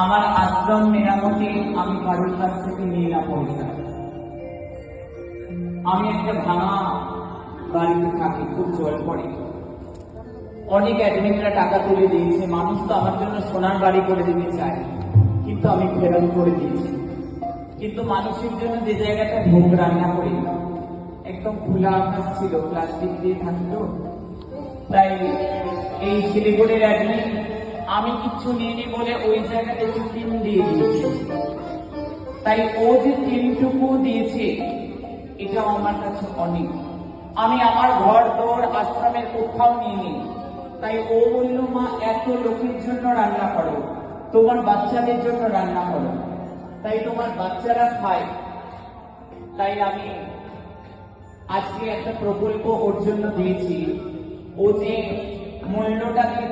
আমার আশ্রম মেরামতে আমি কারোর কাছ থেকে নিই না পয়সা। আমি একটা ভাঙা বাড়িতে থাকি, খুব জল পড়ে। অনেক অ্যাডমিনরা টাকা তুলে দিয়েছে, মানুষ তো আমার জন্য সোনার বাড়ি করে দিতে চায়, কিন্তু আমি ফেরত করে দিয়েছি। কিন্তু মানুষের জন্য যে জায়গাটা ভোগ রান্না করি, একদম খোলা আকাশ ছিল, প্লাস্টিক দিয়ে থাকতো, তাই এই শিলিগুড়ির অ্যাডমিন আমি কিচ্ছু নিইনি বলে ওই জায়গাতে টিন দিয়ে দিয়েছে। তাই ও যে টিনটুকু দিয়েছে, এটাও আমার কাছে অনেক। আমি আমার ঘর দৌড় আশ্রমের কোথাও নিইনি। তাই ও বলল, মা এত লোকের জন্য রান্না করো, তোমার বাচ্চাদের জন্য রান্না করো, তাই তোমার বাচ্চারা খায়। তাই আমি আজকে একটা প্রকল্প ওর জন্য দিয়েছি। ও যে মূল্যটা